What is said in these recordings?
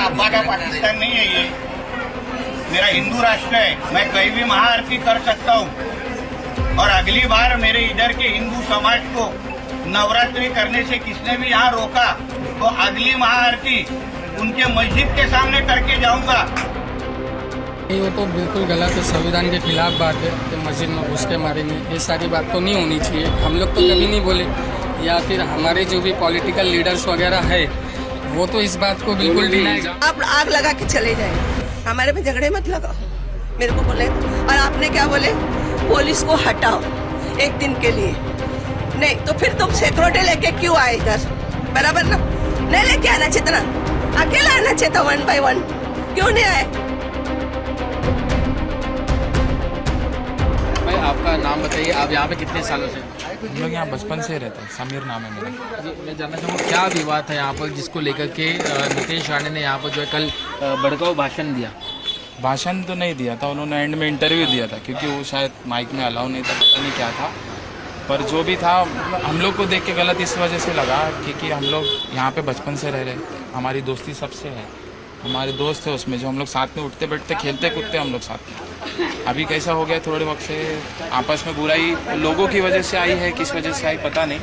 अब्बा का पाकिस्तान नहीं है ये, मेरा हिंदू राष्ट्र है। मैं कहीं भी महाआरती कर सकता हूँ। और अगली बार मेरे इधर के हिंदू समाज को नवरात्रि करने से किसने भी यहाँ रोका तो अगली महाआरती उनके मस्जिद के सामने करके जाऊंगा। ये तो बिल्कुल गलत है, संविधान के खिलाफ बात है कि मस्जिद में घुस के मारेंगे। ये सारी बात तो नहीं होनी चाहिए। हम लोग तो कभी नहीं बोले, या फिर हमारे जो भी पॉलिटिकल लीडर्स वगैरह है वो तो इस बात को बिल्कुल डिनाई। आप आग लगा के चले जाए, हमारे में झगड़े मत लगाओ, मेरे को बोले। और आपने क्या बोले, पुलिस को हटाओ एक दिन के लिए। नहीं तो फिर तुम सिक्योरिटी लेके क्यों आए इधर, बराबर ना? नहीं लेके आना चाहिए ना, अकेला आना चाहिए था 1 by 1, क्यों नहीं आए? भाई आपका नाम बताइए, आप यहाँ पे कितने सालों से? हम लोग यहाँ बचपन से रहते हैं। समीर नाम है मेरा। जी, मैं जानना चाहूँगा क्या विवाद था यहाँ पर जिसको लेकर के नीतीश राणे ने यहाँ पर जो है कल भड़काऊ भाषण दिया? भाषण तो नहीं दिया था उन्होंने, एंड में इंटरव्यू दिया था क्योंकि वो शायद माइक में अलाउ नहीं था, पता नहीं क्या था। पर जो भी था हम लोग को देख के गलत इस वजह से लगा क्योंकि हम लोग यहाँ पे बचपन से रह रहे, हमारी दोस्ती सबसे है, हमारे दोस्त है उसमें जो हम लोग साथ में उठते बैठते खेलते कूदते हम लोग साथ में। अभी कैसा हो गया थोड़े वक्त से आपस में बुराई लोगों की वजह से आई है, किस वजह से आई पता नहीं।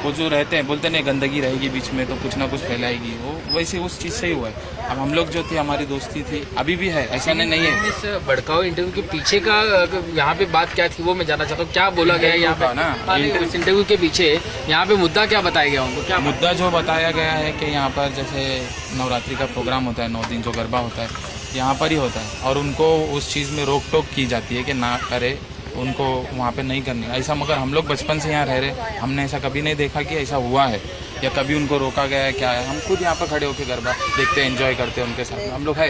वो जो रहते हैं बोलते नहीं गंदगी रहेगी बीच में तो कुछ ना कुछ फैलाएगी, वो वैसे उस चीज़ से ही हुआ है। अब हम लोग जो थे हमारी दोस्ती थी अभी भी है, ऐसा नहीं है। इस भड़काऊ इंटरव्यू के पीछे का यहाँ पे बात क्या थी वो मैं जानना चाहता हूँ। क्या बोला गया है यहाँ पे ना इस इंटरव्यू के पीछे, यहाँ पे मुद्दा क्या बताया गया उनको? क्या मुद्दा जो बताया गया है कि यहाँ पर जैसे नवरात्रि का प्रोग्राम होता है, 9 दिन जो गरबा होता है यहाँ पर ही होता है और उनको उस चीज़ में रोक टोक की जाती है कि ना करे, उनको वहाँ पे नहीं करनी ऐसा। मगर हम लोग बचपन से यहाँ रह रहे, हमने ऐसा कभी नहीं देखा कि ऐसा हुआ है या कभी उनको रोका गया है क्या है। हम खुद यहाँ पर खड़े होकर गरबा देखते हैं, एंजॉय करते हैं उनके साथ। हम लोग है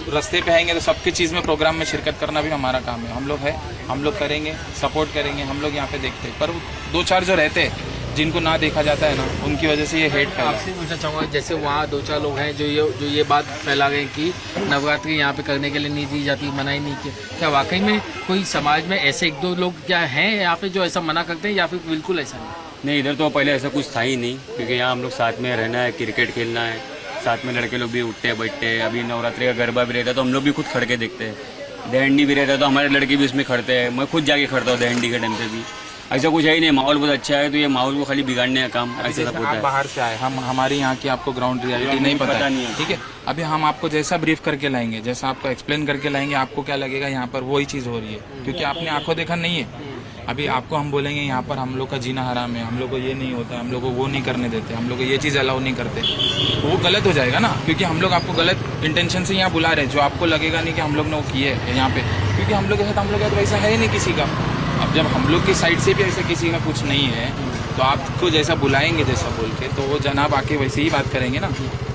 रास्ते पे आएंगे तो सबकी चीज़ में प्रोग्राम में शिरकत करना भी हमारा काम है। हम लोग है, हम लोग करेंगे, सपोर्ट करेंगे, हम लोग यहाँ पे देखते हैं। पर 2-4 जो रहते हैं जिनको ना देखा जाता है ना, उनकी वजह से ये हेट फैला। आपसे पूछना चाहूँगा, जैसे वहाँ 2-4 लोग हैं जो ये बात फैला गए कि नवरात्रि यहाँ पे करने के लिए नहीं दी जाती, मना ही नहीं किया। क्या वाकई में कोई समाज में ऐसे 1-2 लोग क्या हैं यहाँ पे जो ऐसा मना करते हैं या फिर बिल्कुल ऐसा नहीं? इधर तो पहले ऐसा कुछ था ही नहीं क्योंकि यहाँ हम लोग साथ में रहना है, क्रिकेट खेलना है, साथ में लड़के लोग भी उठते बैठते हैं। अभी नवरात्रि का गरबा भी रहता है तो हम लोग भी खुद खड़ के देखते हैं। दहंडी भी रहता है तो हमारे लड़के भी उसमें खड़ते हैं, मैं खुद जाके खड़ता हूँ दहंडी के टाइम पे भी। ऐसा कुछ है ही नहीं, माहौल बहुत अच्छा है तो ये माहौल को खाली बिगाड़ने का काम ऐसा सब होता है। बाहर से आए हम, हमारी यहाँ की आपको ग्राउंड रियलिटी नहीं पता है, ठीक है? अभी हम आपको जैसा ब्रीफ करके लाएंगे, जैसा आपको एक्सप्लेन करके लाएंगे, आपको क्या लगेगा यहाँ पर वही चीज़ हो रही है क्योंकि आपने आंखों देखा नहीं है। अभी आपको हम बोलेंगे यहाँ पर हम लोग का जीना हराम है, हम लोग को ये नहीं होता है, हम लोग को वो नहीं करने देते, हम लोग को ये चीज़ अलाउ नहीं करते, तो वो गलत हो जाएगा ना। क्योंकि हम लोग आपको गलत इंटेंशन से यहाँ बुला रहे हैं, जो आपको लगेगा नहीं कि हम लोग ने वो किए है यहाँ पे, क्योंकि हम लोग के साथ हम लोग का तो वैसा है ही नहीं किसी का। अब जब हम लोग की साइड से भी ऐसा किसी का कुछ नहीं है तो आपको जैसा बुलाएंगे जैसा बोल के तो वो जनाब आके वैसे ही बात करेंगे ना।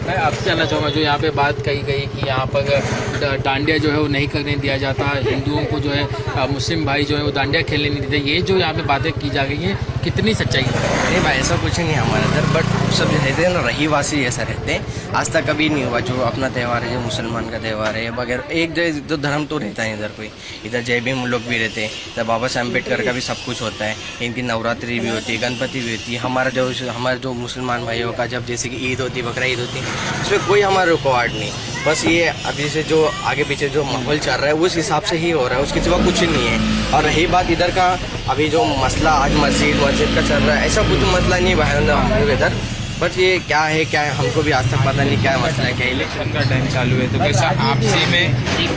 मैं आपसे जानना चाहूँगा, जो यहाँ पे बात कही गई कि यहाँ पर डांडिया जो है वो नहीं करने दिया जाता, हिंदुओं को जो है मुस्लिम भाई जो है वो डांडिया खेलने नहीं देते, ये जो यहाँ पे बातें की जा गई हैं कितनी सच्चाई है? नहीं भाई ऐसा कुछ नहीं है हमारे इधर, बट सब रहते हैं ना रहीवासी ऐसा रहते हैं। आज तक कभी नहीं हुआ जो अपना त्यौहार है, जो मुसलमान का त्यौहार है वगैरह, एक जो धर्म तो रहता है इधर कोई। इधर जय भीम लोग भी रहते हैं, इधर बाबा साहब अम्बेडकर का भी सब कुछ होता है, इनकी नवरात्रि भी होती है, गणपति भी होती है। हमारा जो मुसलमान भाइयों का जब जैसे कि ईद होती है, बकरा ईद होती है, इसमें कोई हमारा रिकॉर्ड नहीं। बस ये अभी से जो आगे पीछे जो माहौल चल रहा है उस हिसाब से ही हो रहा है, उसके सिवा कुछ नहीं है। और रही बात इधर का अभी जो मसला आज मस्जिद का चल रहा है, ऐसा कुछ मसला नहीं है इधर, बट ये क्या है हमको भी आज तक पता नहीं क्या मसला है। क्या इलेक्शन का टाइम चालू है तो कैसा आपसी में,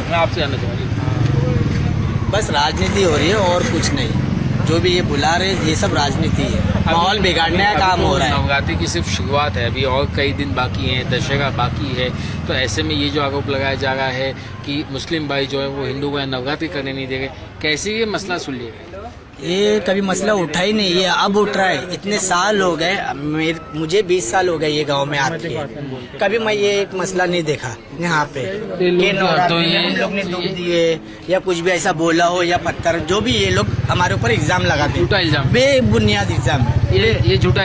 मैं आपसे जानना चाहूँगा। बस राजनीति हो रही है और कुछ नहीं, जो भी ये बुला रहे ये सब राजनीति है, माहौल बिगाड़ने का काम हो रहा है। नवरात्रि की सिर्फ शुरुआत है, अभी और कई दिन बाकी हैं, दशहरा बाकी है, तो ऐसे में ये जो आरोप लगाया जा रहा है कि मुस्लिम भाई जो है वो हिंदू को नवरात्रि करने नहीं देंगे, कैसे ये मसला सुलझेगा? ये कभी मसला उठा ही नहीं, ये अब उठ रहा है। इतने साल हो गए, मुझे 20 साल हो गए ये गांव में आते हैं, कभी मैं ये एक मसला नहीं देखा यहाँ पे तो ये लोग ने दुख दिए या कुछ भी ऐसा बोला हो या पत्थर, जो भी ये लोग हमारे ऊपर इल्जाम लगाते हैं, झूठा इल्जाम, बेबुनियाद इल्जाम है ये झूठा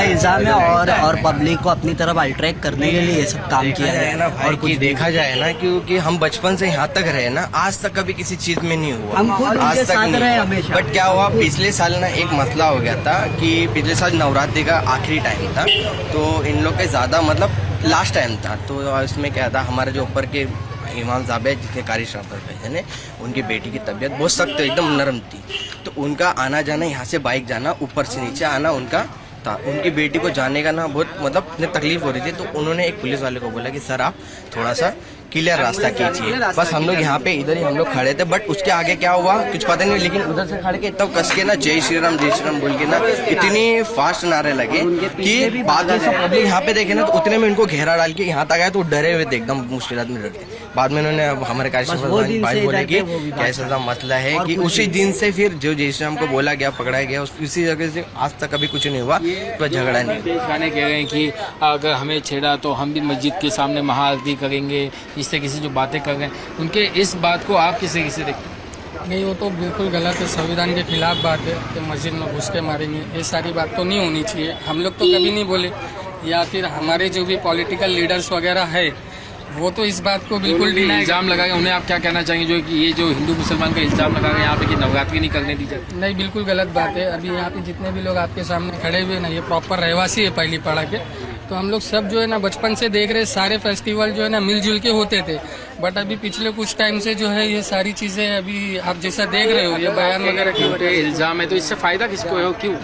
इल्जाम है और पब्लिक को अपनी तरफ अट्रैक्ट करने के लिए ये सब काम किया जाए ना भाई। और कुछ देखा जाए ना क्योंकि हम बचपन से यहाँ तक रहे ना, आज तक कभी किसी चीज में नहीं हुआ, हम खुद आज तक साथ रहे नहीं। हमेशा। बट क्या हुआ पिछले साल ना एक मसला हो गया था कि पिछले साल नवरात्रि का आखिरी टाइम था तो इन लोग के ज्यादा मतलब लास्ट टाइम था, तो इसमें क्या था, हमारे जो ऊपर के इमाम साहब है जिसके कारी श्रापर भेजे ने, उनकी बेटी की तबीयत बहुत सख्त एकदम नरम थी, तो उनका आना जाना, यहाँ से बाइक जाना, ऊपर से नीचे आना उनका था। उनकी बेटी को जाने का ना बहुत मतलब तकलीफ हो रही थी, तो उन्होंने एक पुलिस वाले को बोला कि सर आप थोड़ा सा क्लियर रास्ता कीजिए। बस हम लोग यहाँ पे इधर ही हम लोग खड़े थे, बट उसके आगे क्या हुआ कुछ पता नहीं, लेकिन उधर से खड़े के तब कस के ना जय श्री राम बोल के ना इतनी फास्ट नारे लगे कि बाद में सब पब्लिक यहाँ पे देखे ना, तो उतने में इनको घेरा डाल के यहाँ तक आया, तो डरे हुए थे एकदम, मुश्किलात में डरते। बाद में उन्होंने हमारे कार्यक्रम भाई बोले कि कैसा मसला है कि उसी दिन से फिर जो जय श्री राम को बोला गया, पकड़ाया गया, उसी जगह से आज तक कभी कुछ नहीं हुआ, तो झगड़ा नहीं। गाने कह रहे हैं कि अगर हमें छेड़ा तो हम भी मस्जिद के सामने महाआरती करेंगे, इस तरह की जो बातें कर रहे हैं, उनके इस बात को आप किसे देखते हैं? नहीं, वो तो बिल्कुल गलत है, संविधान के खिलाफ बात है कि मस्जिद में घुस के मारेंगे, ये सारी बात तो नहीं होनी चाहिए। हम लोग तो कभी नहीं बोले, या फिर हमारे जो भी पॉलिटिकल लीडर्स वगैरह है वो तो इस बात को बिल्कुल इल्जाम लगाए। उन्हें आप क्या कहना चाहेंगे जो कि ये जो हिंदू मुसलमान का इल्जाम लगा यहाँ पे कि नवरात्रि नहीं करने दी जाती? नहीं, बिल्कुल गलत बात है। अभी यहाँ पे जितने भी लोग आपके सामने खड़े हुए ना, ये प्रॉपर रहवासी है पहली पाड़ा के, तो हम लोग सब जो है ना बचपन से देख रहे, सारे फेस्टिवल जो है ना मिलजुल के होते थे, बट अभी पिछले कुछ टाइम से जो है ये सारी चीज़ें अभी आप जैसा देख रहे हो, ये बयान वगैरह के वजह से इल्जाम है, तो इससे फ़ायदा किसको है, क्यों?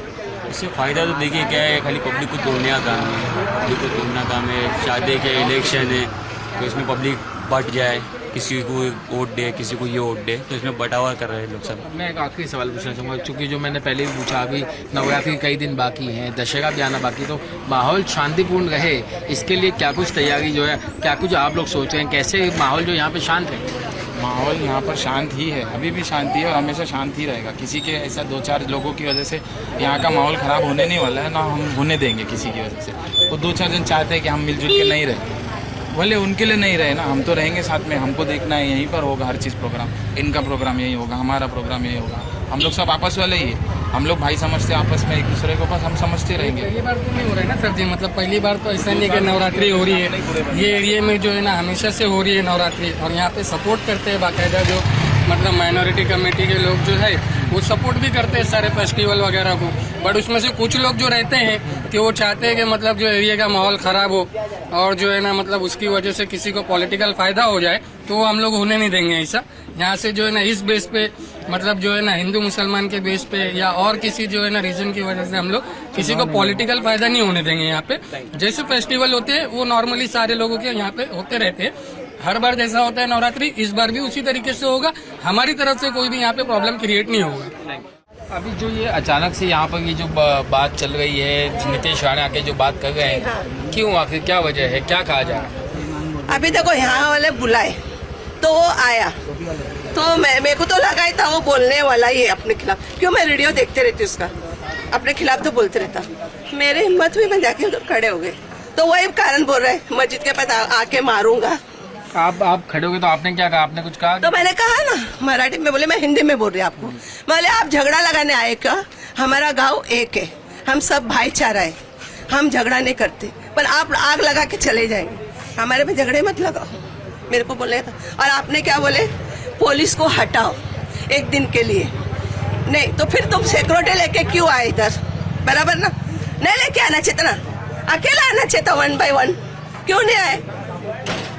इससे फ़ायदा तो देखिए क्या है, खाली पब्लिक को तोड़ने का काम है, पब्लिक को तोड़ना काम है। शादी के इलेक्शन है तो इसमें पब्लिक बट जाए, किसी को वोट दे, किसी को ये वोट दे, तो इसमें बंटावा कर रहे हैं लोग सब। मैं एक आखिरी सवाल पूछना चाहूँगा, चूँकि जो मैंने पहले भी पूछा, अभी नवरात्रि कई दिन बाकी हैं, दशहरा भी आना बाकी, तो माहौल शांतिपूर्ण रहे इसके लिए क्या कुछ तैयारी जो है, क्या कुछ आप लोग सोच रहे हैं, कैसे माहौल जो यहाँ पे शांत रहे? माहौल यहाँ पर शांत ही है, अभी भी शांति है और हमेशा शांत ही रहेगा। किसी के ऐसा 2-4 लोगों की वजह से यहाँ का माहौल ख़राब होने नहीं वाला है, ना हम होने देंगे किसी की वजह से। वो 2-4 जन चाहते हैं कि हम मिलजुल के नहीं रहे, भले उनके लिए नहीं रहे ना, हम तो रहेंगे साथ में। हमको देखना है यहीं पर होगा हर चीज़ प्रोग्राम, इनका प्रोग्राम यही होगा, हमारा प्रोग्राम यही होगा, हम लोग सब आपस वाले ही है, हम लोग भाई समझते आपस में एक दूसरे को, बस हम समझते रहेंगे। पहली बार तो नहीं हो रहा है ना सर जी, मतलब पहली बार तो ऐसा नहीं कि नवरात्रि हो रही है, ये एरिया में जो है ना हमेशा से हो रही है नवरात्रि, और यहाँ पे सपोर्ट करते हैं बाकायदा जो मतलब माइनॉरिटी कमेटी के लोग जो है वो सपोर्ट भी करते हैं सारे फेस्टिवल वगैरह को, बट उसमें से कुछ लोग जो रहते हैं कि वो चाहते हैं कि मतलब जो एरिया का माहौल ख़राब हो और जो है ना मतलब उसकी वजह से किसी को पॉलिटिकल फ़ायदा हो जाए, तो वो हम लोग होने नहीं देंगे ऐसा। यहाँ से जो है ना इस बेस पे मतलब जो है ना हिंदू मुसलमान के बेस पे या और किसी जो है ना रीजन की वजह से हम लोग किसी को पॉलिटिकल फ़ायदा नहीं होने देंगे। यहाँ पे जैसे फेस्टिवल होते हैं वो नॉर्मली सारे लोगों के यहाँ पे होते रहते हैं, हर बार जैसा होता है नवरात्रि, इस बार भी उसी तरीके से होगा, हमारी तरफ से कोई भी यहाँ पे प्रॉब्लम क्रिएट नहीं होगा। अभी जो ये अचानक से यहाँ पर ये जो बात चल रही है, नीतीश राणे आके जो बात कर रहे हैं, क्यों, आखिर क्या वजह है, क्या कहा जाए? अभी देखो यहाँ वाले बुलाए तो वो आया, तो मेरे को तो लगा ही था वो बोलने वाला ही है अपने खिलाफ, क्यों मैं वीडियो देखते रहती उसका, अपने खिलाफ तो बोलते रहता। मेरे हिम्मत हुई, मैं जाके उधर खड़े हो गए, तो वही कारण बोल रहे मस्जिद के पास आके मारूंगा। आप खड़े हो गए तो आपने क्या कहा, आपने कुछ कहा? तो मैंने कहा ना मराठी में, बोले मैं हिंदी में बोल रही आपको, बोले आप झगड़ा लगाने आए क्या? हमारा गांव एक है, हम सब भाईचारा है, हम झगड़ा नहीं करते, पर आप आग लगा के चले जाएंगे, हमारे में झगड़े मत लगाओ, मेरे को बोले था। और आपने क्या बोले, पुलिस को हटाओ एक दिन के लिए, नहीं तो फिर तुम सिक्योरिटी लेके क्यों आए इधर, बराबर ना? नहीं लेके आना चाहिए ना, अकेला आना चाहिए था 1 by 1, क्यों नहीं आए?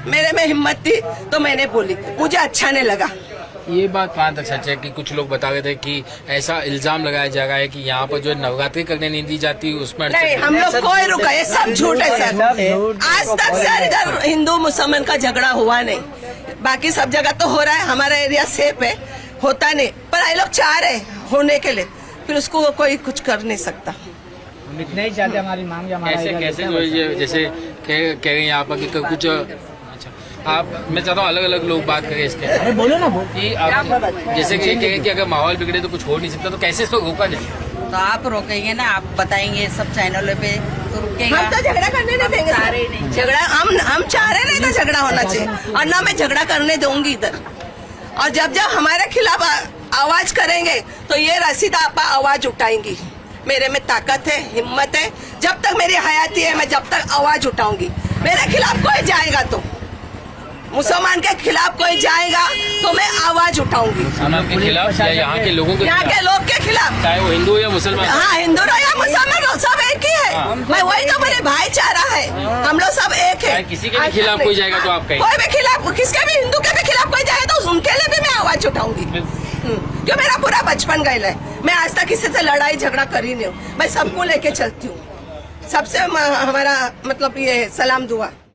मेरे में हिम्मत थी तो मैंने बोली, मुझे अच्छा नहीं लगा। ये बात कहाँ तक सच है कि कुछ लोग बता रहे थे कि ऐसा इल्जाम लगाया जा रहा है कि यहाँ पर जो नवरात्रि करने नहीं दी जाती उसमें नहीं, हम लोग कोई रुका, ये सब झूठ है सर। आज तक सर इधर हिंदू मुसलमान का झगड़ा हुआ नहीं, बाकी सब जगह तो हो रहा है, हमारा एरिया सेफ है, होता नहीं, पर ये लोग चाह रहे होने के लिए, फिर उसको कोई कुछ कर नहीं सकता। नहीं चाहते हमारी मांग, कैसे जो ये जैसे कह रहे हैं यहाँ पर कि कुछ, आप मैं चाहता हूँ अलग अलग लोग बात करें इसके, अरे बोलो ना, कि आप जैसे कि कहें कि अगर माहौल बिगड़े तो कुछ हो नहीं सकता, तो कैसे इसको रोका जाए? तो आप रोकेंगे ना, आप बताएंगे सब चैनलों पे तो रुकेगा। हम तो झगड़ा करने नहीं देंगे सर, झगड़ा हम चाह रहे नहीं था झगड़ा होना चाहिए, और ना मैं झगड़ा करने दूंगी इधर। और जब जब हमारे खिलाफ आवाज करेंगे तो ये रसीदा आपा आवाज उठाएंगी, मेरे में ताकत है, हिम्मत है, जब तक मेरी हयाती है मैं जब तक आवाज उठाऊंगी। मेरे खिलाफ कोई जाएगा तो, मुसलमान के खिलाफ कोई जाएगा तो मैं आवाज उठाऊंगी, मुसलमान के खिलाफ या यहाँ के लोगों के, यहाँ के लोग के खिलाफ, चाहे वो हिंदू या मुसलमान। हाँ, हिंदू या मुसलमान सब एक ही है। मैं वही तो बोले भाईचारा है, हम लोग सब एक देखे चाहे किसी के भी आज खिलाफ तक कोई नहीं। जाएगा तो आप कहेंगे। कोई भी खिलाफ, किसके भी हिंदू के भी खिलाफ कोई जाए तो उनके लिए भी मैं आवाज उठाऊंगी। क्यों मेरा पूरा बचपन गया है, मैं आज तक किसी से लड़ाई झगड़ा करी नहीं हूँ, मैं सबको लेके चलती हूँ, सबसे हमारा मतलब ये सलाम दुआ।